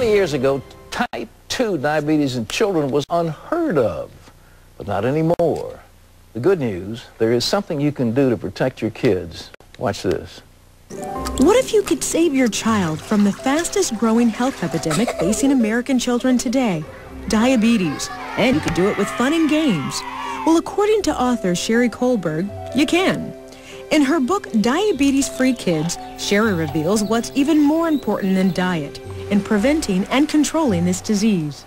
years ago, type 2 diabetes in children was unheard of, but not anymore. The good news, there is something you can do to protect your kids. Watch this. What if you could save your child from the fastest growing health epidemic facing American children today? Diabetes. And you could do it with fun and games. Well, according to author Sheri Colberg, you can. In her book, Diabetes-Free Kids, Sheri reveals what's even more important than diet in preventing and controlling this disease.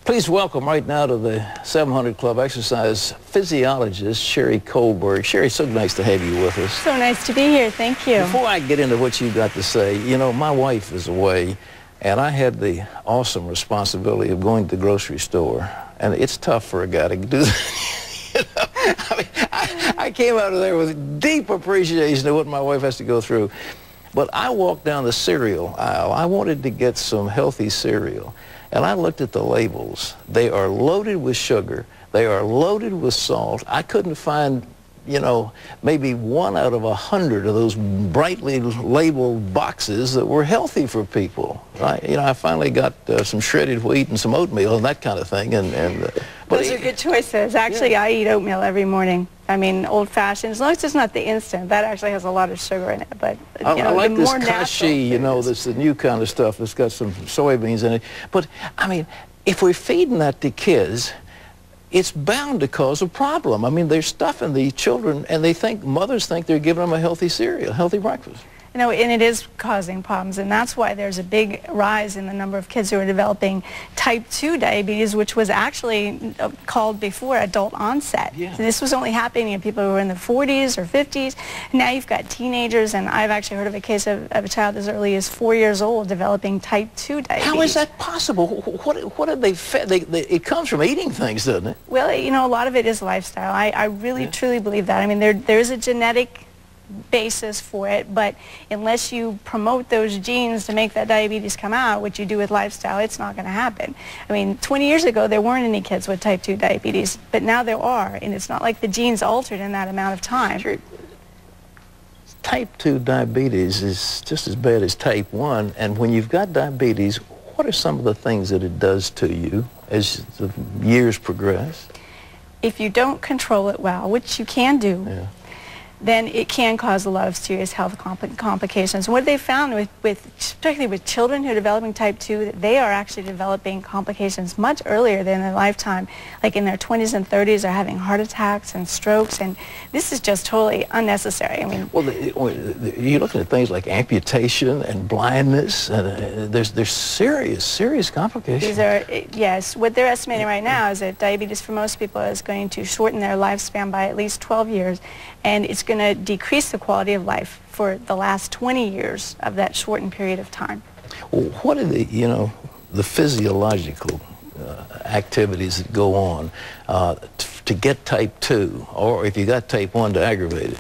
Please welcome right now to the 700 Club exercise physiologist Sheri Colberg. Sheri, so nice to have you with us. So nice to be here. Thank you. Before I get into what you've got to say, you know, my wife is away, and I had the awesome responsibility of going to the grocery store, and it's tough for a guy to do that. You know? I mean, I came out of there with deep appreciation of what my wife has to go through. But I walked down the cereal aisle. I wanted to get some healthy cereal. And I looked at the labels. They are loaded with sugar. They are loaded with salt. I couldn't find, you know, maybe 1 out of 100 of those brightly labeled boxes that were healthy for people. I finally got some shredded wheat and some oatmeal and that kind of thing. But those are good choices. Actually, yeah. I eat oatmeal every morning. I mean, old-fashioned, as long as it's not the instant. That actually has a lot of sugar in it. But you know, I like the this more kashi, you know, this the new kind of stuff that's got some soybeans in it. But, I mean, if we're feeding that to kids, it's bound to cause a problem. I mean, they're stuffing the children, and mothers think they're giving them a healthy cereal, healthy breakfast. You know, and it is causing problems, and that's why there's a big rise in the number of kids who are developing type 2 diabetes, which was actually called before adult onset. Yeah. So this was only happening in people who were in the 40s or 50s. Now you've got teenagers, and I've actually heard of a case of a child as early as 4 years old developing type 2 diabetes. How is that possible? What have they fed? It comes from eating things, doesn't it? Well, you know, a lot of it is lifestyle. I really, truly believe that. I mean, there is a genetic basis for it, but unless you promote those genes to make that diabetes come out, which you do with lifestyle, it's not going to happen. I mean, 20 years ago there weren't any kids with type 2 diabetes, but now there are, and it's not like the genes altered in that amount of time. Sure. Type 2 diabetes is just as bad as type 1, and when you've got diabetes, what are some of the things that it does to you as the years progress? If you don't control it well, which you can do, yeah, then it can cause a lot of serious health complications. What they found particularly with children who are developing type 2, that they are actually developing complications much earlier than in their lifetime, like in their 20s and 30s, are having heart attacks and strokes, and this is just totally unnecessary. I mean, well, you're looking at things like amputation and blindness, and there's serious complications. These are, yes, what they're estimating right now is that diabetes for most people is going to shorten their lifespan by at least 12 years, and it's going to decrease the quality of life for the last 20 years of that shortened period of time. Well, what are the physiological activities that go on to get type 2, or if you got type 1 to aggravate it?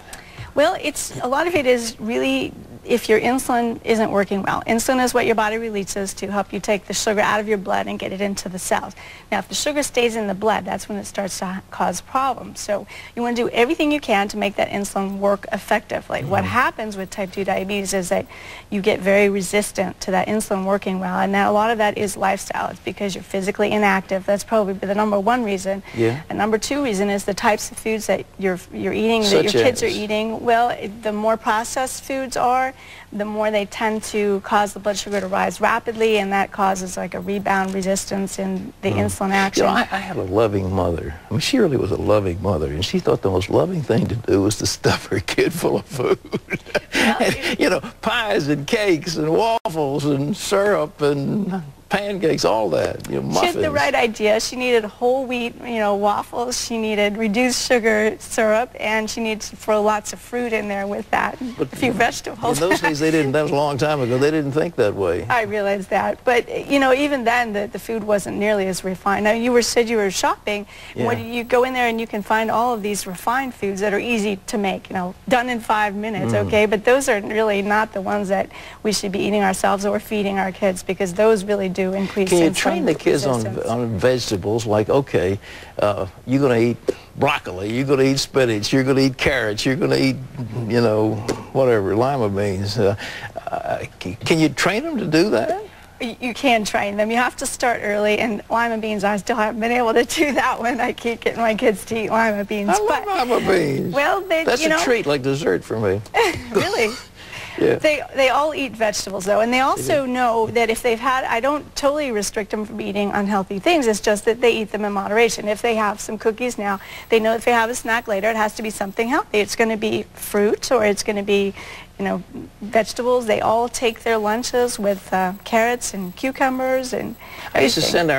Well, a lot of it is really if your insulin isn't working well. Insulin is what your body releases to help you take the sugar out of your blood and get it into the cells. Now, if the sugar stays in the blood, that's when it starts to cause problems. So you want to do everything you can to make that insulin work effectively. Mm-hmm. What happens with type 2 diabetes is that you get very resistant to that insulin working well, and now a lot of that is lifestyle. It's because you're physically inactive. That's probably the #1 reason. Yeah. And #2 reason is the types of foods that you're eating, that your kids are eating. Well, the more processed foods are, the more they tend to cause the blood sugar to rise rapidly, and that causes like a rebound resistance in the insulin action. You know, I had a loving mother. I mean, she really was a loving mother, and she thought the most loving thing to do was to stuff her kid full of food. And, you know, pies and cakes and waffles and syrup and pancakes, all that, you know, muffins. She had the right idea. She needed whole wheat, you know, waffles. She needed reduced sugar syrup, and she needed to throw lots of fruit in there with that, but a few vegetables. In those days, they didn't. That was a long time ago. They didn't think that way. I realize that, but you know, even then, the food wasn't nearly as refined. Now, you said you were shopping. Yeah. When you go in there and you can find all of these refined foods that are easy to make, you know, done in 5 minutes. Okay, but those are really not the ones that we should be eating ourselves or feeding our kids, because those really do increase. Can you train the kids on vegetables? Like, okay, you're going to eat broccoli, you're going to eat spinach, you're going to eat carrots, you're going to eat, you know, whatever, lima beans. Can you train them to do that? You can train them. You have to start early, and lima beans, I still haven't been able to do that one. I keep getting my kids to eat lima beans. I love lima beans. Well, that's a treat, like dessert for me. Really? Yeah. They all eat vegetables, though, and they also know that if they've had, I don't totally restrict them from eating unhealthy things, it's just that they eat them in moderation. If they have some cookies now, they know if they have a snack later, it has to be something healthy. It's going to be fruit, or it's going to be, you know, vegetables. They all take their lunches with carrots and cucumbers and everything. I used to send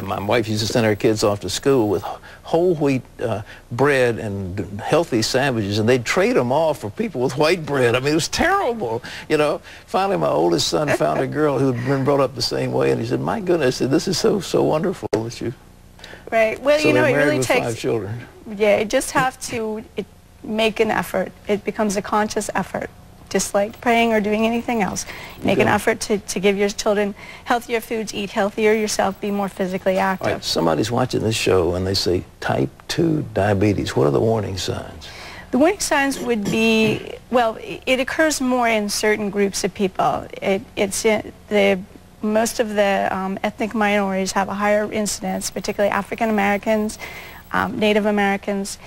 my wife used to send our kids off to school with whole wheat bread and healthy sandwiches, and they'd trade them off for people with white bread. I mean, it was terrible, you know. Finally, my oldest son found a girl who'd been brought up the same way, and he said, "My goodness, this is so wonderful that you." Right. Well, so you know, it really with takes 5 children. Yeah, you just have to make an effort. It becomes a conscious effort, just like praying or doing anything else. Make an effort to give your children healthier foods, eat healthier yourself, be more physically active. All right, somebody's watching this show and they say type 2 diabetes. What are the warning signs? The warning signs would be, well, it occurs more in certain groups of people. Most of the ethnic minorities have a higher incidence, particularly African Americans, Native Americans.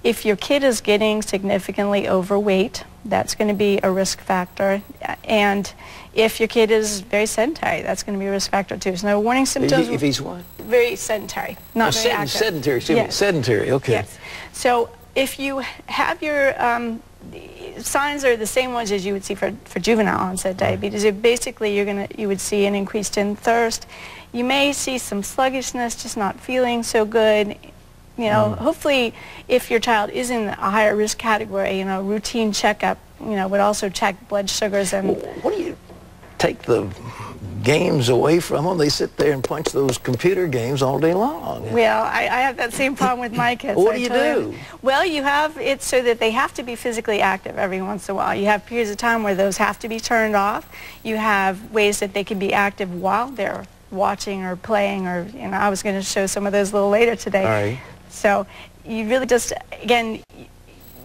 If your kid is getting significantly overweight, that's going to be a risk factor. And if your kid is very sedentary, that's going to be a risk factor too. So no warning symptoms. If he's what? Very sedentary, not very active. Sedentary, yes. Sedentary, okay. Yes. So if you have your signs are the same ones as you would see for juvenile onset diabetes. Basically, you would see an increase in thirst. You may see some sluggishness, just not feeling so good. You know, hopefully, if your child is in a higher risk category, you know, routine checkup, you know, would also check blood sugars and. What do you take the games away from them? They sit there and punch those computer games all day long. Well, I have that same problem with my kids. What do you do? Well, you have it so that they have to be physically active every once in a while. You have periods of time where those have to be turned off. You have ways that they can be active while they're watching or playing, or, you know, I was going to show some of those a little later today. All right. So you really just, again,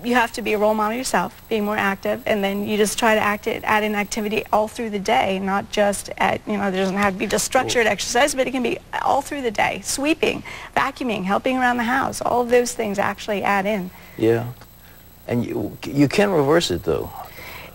you have to be a role model yourself, being more active, and then you just try to add in activity all through the day, not just at, you know, there doesn't have to be just structured exercise, but it can be all through the day. Sweeping, vacuuming, helping around the house, all of those things actually add in. Yeah. And you can reverse it, though.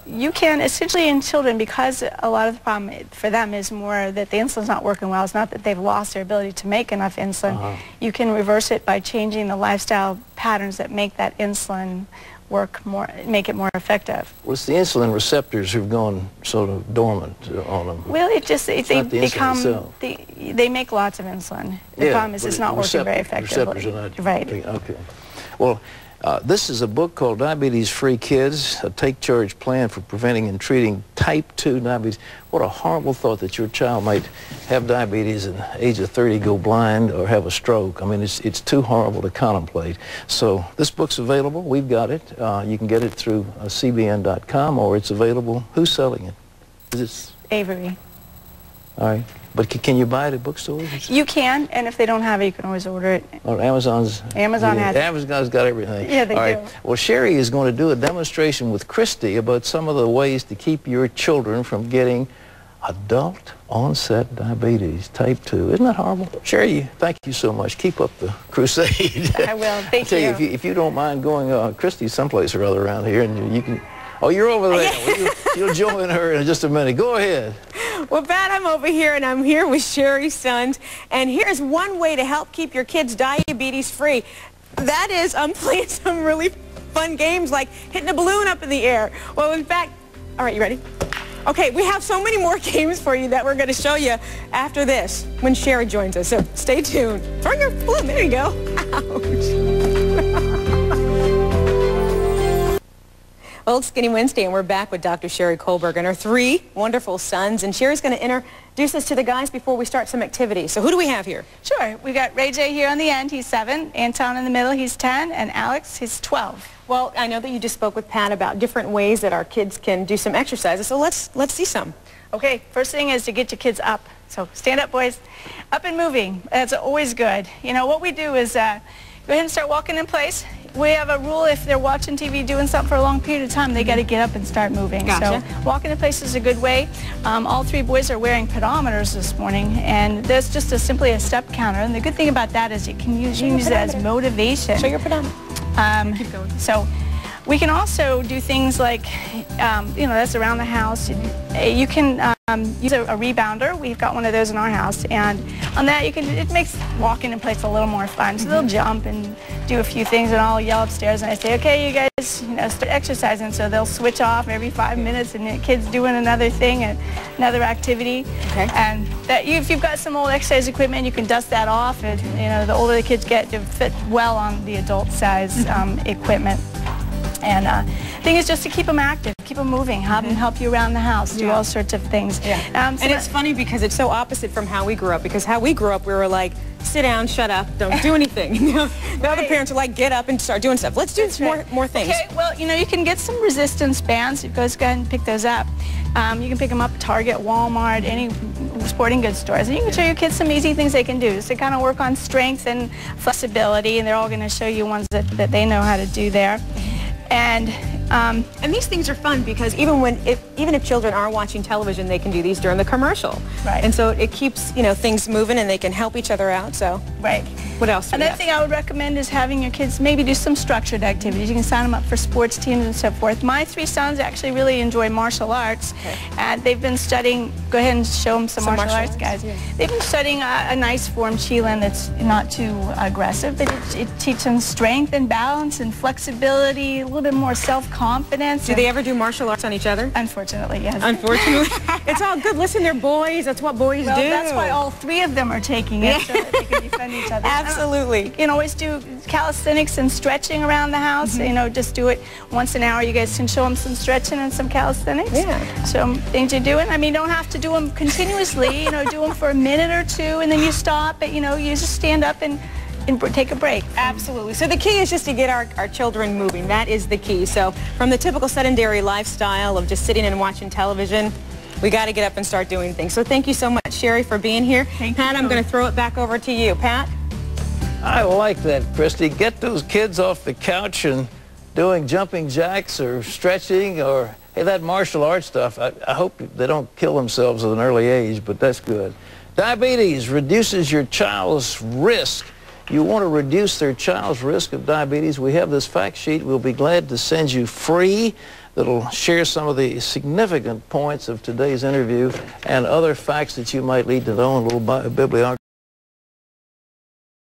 You can, essentially in children, because a lot of the problem for them is more that the insulin's not working well. It's not that they've lost their ability to make enough insulin. You can reverse it by changing the lifestyle patterns that make that insulin work more, make it more effective. Well, it's the insulin receptors who've gone sort of dormant on them. Well, it just, they become, they they make lots of insulin. The problem is it's not working very effectively. Receptors are not. Right. Okay. Well, this is a book called Diabetes-Free Kids, a take-charge plan for preventing and treating type 2 diabetes. What a horrible thought that your child might have diabetes at the age of 30, go blind, or have a stroke. I mean, it's too horrible to contemplate. So this book's available. We've got it. You can get it through cbn.com, or it's available. Who's selling it? Is it Avery. All right. But can you buy it at bookstores? You can, and if they don't have it, you can always order it. Or Amazon has it. Amazon's got everything. Yeah, they do. Right. Well, Sheri is going to do a demonstration with Christy about some of the ways to keep your children from getting adult onset diabetes, type 2. Isn't that horrible? Sheri, thank you so much. Keep up the crusade. I will. Thank you. If you don't mind going, Christy someplace or other around here, and you can. Oh, you're over there. Well, you'll join her in just a minute. Go ahead. Well, Pat, I'm over here, and I'm here with Sheri's sons. And here's one way to help keep your kids diabetes-free. That is playing some really fun games like hitting a balloon up in the air. Well, in fact, all right, you ready? Okay, we have so many more games for you that we're going to show you after this when Sheri joins us. So stay tuned. Throw your balloon. There you go. Ouch. Well, it's Skinny Wednesday, and we're back with Dr. Sheri Colberg and her 3 wonderful sons. And Sheri's going to introduce us to the guys before we start some activities. So who do we have here? Sure. We got Ray J here on the end. He's 7. Anton in the middle. He's 10. And Alex, he's 12. Well, I know that you just spoke with Pat about different ways that our kids can do some exercises. So let's see some. Okay. First thing is to get your kids up. So stand up, boys. Up and moving. That's always good. You know, what we do is Go ahead and start walking in place. We have a rule: if they're watching TV, doing something for a long period of time, they got to get up and start moving. Gotcha. So walking in place is a good way. All three boys are wearing pedometers this morning, and there's just simply a step counter. And the good thing about that is you can use that as motivation. Show your pedometer. Keep going. So we can also do things like, that's around the house. You can use a rebounder. We've got one of those in our house, and on that it makes walking in place a little more fun. So they'll jump and do a few things, and I'll yell upstairs and I say, okay, you guys, start exercising. So they'll switch off every 5 minutes, and the kid's doing another thing, another activity. Okay. And if you've got some old exercise equipment, you can dust that off. And the older the kids get, to fit well on the adult size equipment. And the thing is just to keep them active, keep them moving, have them help you around the house, do all sorts of things. Yeah. And it's funny because it's so opposite from how we grew up, because how we grew up, we were like, sit down, shut up, don't do anything. The other parents are like, get up and start doing stuff. Let's do more things. Okay, well, you can get some resistance bands. You guys go ahead and pick those up. You can pick them up at Target, Walmart, any sporting goods stores. And you can show your kids some easy things they can do. So kind of work on strength and flexibility, and they're all going to show you ones that they know how to do there. And these things are fun because even if children are watching television, they can do these during the commercial. Right. And so it keeps things moving, and they can help each other out. So right. What else? Another thing I would recommend is having your kids maybe do some structured activities. You can sign them up for sports teams and so forth. My three sons actually really enjoy martial arts, and they've been studying. Go ahead and show them some martial arts, guys. Yeah. They've been studying a nice form, Qilin, that's not too aggressive, but it teaches them strength and balance and flexibility, a little bit more self-confidence. Do they ever do martial arts on each other? Unfortunately, yes. Unfortunately. It's all good. Listen, they're boys. That's what boys do. That's why all three of them are taking it, so that they can defend each other. Absolutely. You can always do calisthenics and stretching around the house. Just do it once an hour. You guys can show them some stretching and some calisthenics. Yeah. Some things you're doing. You don't have to do them continuously. Do them for a minute or two, and then you stop. But you just stand up and take a break. Absolutely. So the key is just to get our children moving. That is the key. So from the typical sedentary lifestyle of just sitting and watching television, we got to get up and start doing things. So thank you so much, Sheri, for being here. Thank Pat, you. I'm going to throw it back over to you. Pat? I like that, Christy. Get those kids off the couch and doing jumping jacks or stretching or, hey, that martial arts stuff. I hope they don't kill themselves at an early age, but that's good. Diabetes reduces your child's risk. You want to reduce their child's risk of diabetes. We have this fact sheet we'll be glad to send you free that'll share some of the significant points of today's interview and other facts that you might need to know in a little bibliography.